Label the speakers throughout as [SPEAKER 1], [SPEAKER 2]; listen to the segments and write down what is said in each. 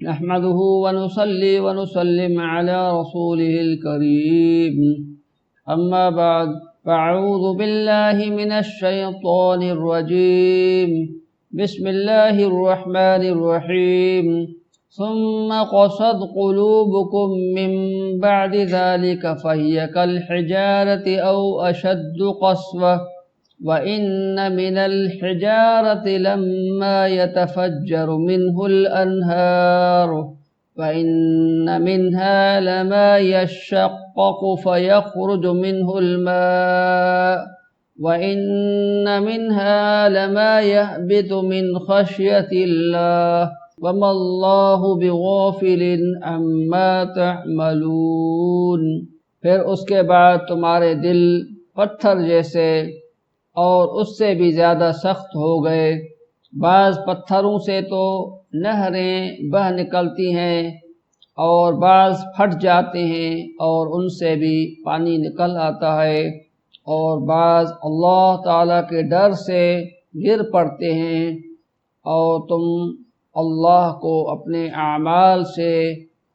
[SPEAKER 1] نحمده ونصلي ونسلم على رسوله الكريم أما بعد فأعوذ بالله من الشيطان الرجيم بسم الله الرحمن الرحيم ثم قست قلوبكم من بعد ذلك فهي كالحجارة أو أشد قسوة وَإِنَّ مِنَ الْحِجَارَةِ لَمَّا يَتَفَجَّرُ مِنْهُ الْأَنْهَارُ وَإِنَّ مِنْهَا لَمَا يَشَّقَّقُ فَيَخْرُجُ مِنْهُ الْمَاءُ وَإِنَّ مِنْهَا لَمَا يَهْبِطُ مِنْ خَشْيَةِ اللَّهِ وَمَا اللَّهُ بِغَافِلٍ عَمَّا تَعْمَلُونَ۔ پھر اس کے بعد تمہارے دل پتھر جیسے اور اس سے بھی زیادہ سخت ہو گئے۔ بعض پتھروں سے تو نہریں بہہ نکلتی ہیں اور بعض پھٹ جاتے ہیں اور ان سے بھی پانی نکل آتا ہے، اور بعض اللہ تعالیٰ کے ڈر سے گر پڑتے ہیں، اور تم اللہ کو اپنے اعمال سے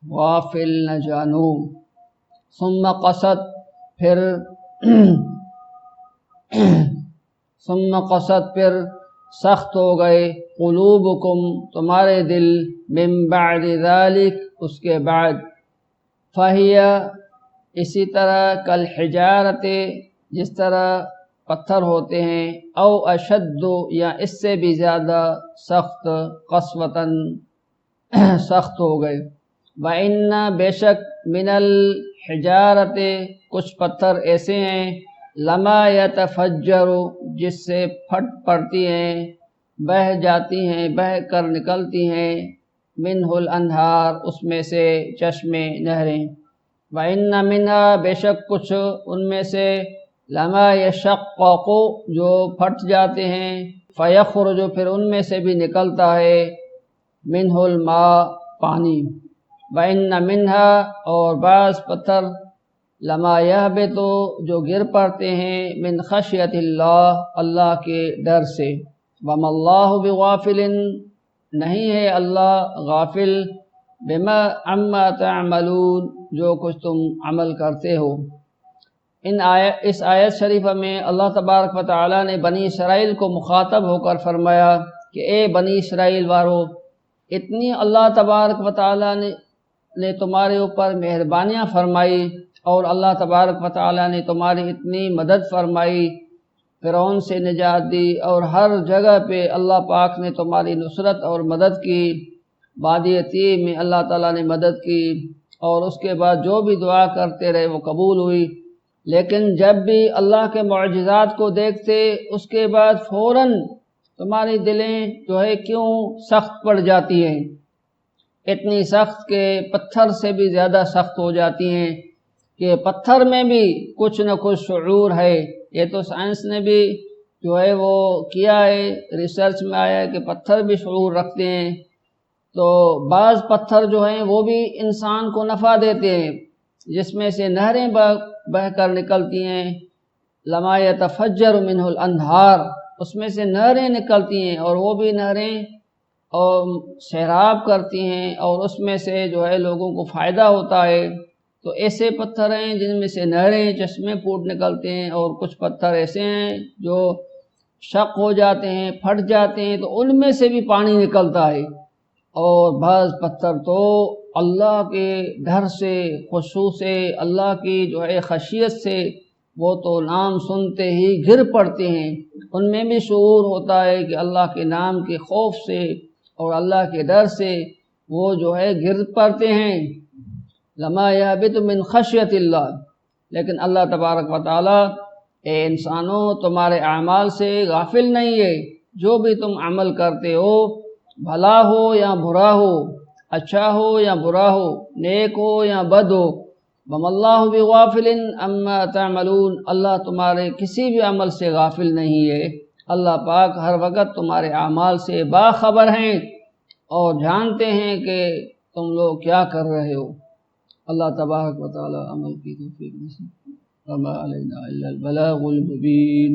[SPEAKER 1] غافل نہ جانو۔ ثم قست پھر سخت ہو گئے، قلوبکم تمہارے دل، من بعد ذالک اس کے بعد، فہی اسی طرح کالحجارت جس طرح پتھر ہوتے ہیں، او اشد یا اس سے بھی زیادہ سخت، قسوتاً سخت ہو گئے۔ وَإِنَّ بے شک من الحجارت کچھ پتھر ایسے ہیں، لما یتفجر جس سے پھٹ پڑتی ہیں، بہہ جاتی ہیں، بہہ کر نکلتی ہیں، منہ الانہار اس میں سے چشمے نہریں۔ وَإِنَّ مِنْهَا بے شک کچھ ان میں سے، لما یشقق جو پھٹ جاتے ہیں، فیخرج پھر ان میں سے بھی نکلتا ہے، منہ الماء پانی۔ وَإِنَّ مِنْهَا اور بعض پتھر، لما یہبط جو گر پڑتے ہیں، من خشیت اللہ اللہ کے ڈر سے۔ وما اللہ بغافل نہیں ہے اللہ غافل، بما عما تعملون جو کچھ تم عمل کرتے ہو۔ اس آیت شریفہ میں اللہ تبارک و تعالیٰ نے بنی اسرائیل کو مخاطب ہو کر فرمایا کہ اے بنی اسرائیل وارو، اتنی اللہ تبارک و تعالیٰ نے تمہارے اوپر مہربانیاں فرمائی، اور اللہ تبارک و تعالیٰ نے تمہاری اتنی مدد فرمائی، فرعون سے نجات دی، اور ہر جگہ پہ اللہ پاک نے تمہاری نصرت اور مدد کی۔ وادی تیہ میں اللہ تعالیٰ نے مدد کی، اور اس کے بعد جو بھی دعا کرتے رہے وہ قبول ہوئی۔ لیکن جب بھی اللہ کے معجزات کو دیکھتے، اس کے بعد فوراً تمہاری دلیں جو ہے کیوں سخت پڑ جاتی ہیں، اتنی سخت کہ پتھر سے بھی زیادہ سخت ہو جاتی ہیں، کہ پتھر میں بھی کچھ نہ کچھ شعور ہے۔ یہ تو سائنس نے بھی جو ہے وہ کیا ہے، ریسرچ میں آیا ہے کہ پتھر بھی شعور رکھتے ہیں۔ تو بعض پتھر جو ہیں وہ بھی انسان کو نفع دیتے ہیں، جس میں سے نہریں بہہ کر نکلتی ہیں، لما یتفجر منہ الانہار اس میں سے نہریں نکلتی ہیں، اور وہ بھی نہریں اور سیراب کرتی ہیں، اور اس میں سے جو ہے لوگوں کو فائدہ ہوتا ہے۔ تو ایسے پتھر ہیں جن میں سے نہریں، چشمے پھوٹ نکلتے ہیں، اور کچھ پتھر ایسے ہیں جو شق ہو جاتے ہیں، پھٹ جاتے ہیں، تو ان میں سے بھی پانی نکلتا ہے۔ اور بعض پتھر تو اللہ کے ڈر سے، خشوع سے، اللہ کی جو ہے خشیت سے، وہ تو نام سنتے ہی گر پڑتے ہیں۔ ان میں بھی شعور ہوتا ہے کہ اللہ کے نام کے خوف سے اور اللہ کے ڈر سے وہ جو ہے گر پڑتے ہیں۔ لما یہبط من خشیت اللہ، لیکن اللہ تبارک و تعالیٰ، اے انسانوں تمہارے اعمال سے غافل نہیں ہے۔ جو بھی تم عمل کرتے ہو، بھلا ہو یا برا ہو، اچھا ہو یا برا ہو، نیک ہو یا بد ہو، وما اللہ بغافل عما تعملون اللہ تمہارے کسی بھی عمل سے غافل نہیں ہے۔ اللہ پاک ہر وقت تمہارے اعمال سے باخبر ہیں اور جانتے ہیں کہ تم لوگ کیا کر رہے ہو۔ اللہ تبارک و تعالی عمل کی توفیق نصیب۔ وما علینا الا البلاغ المبین۔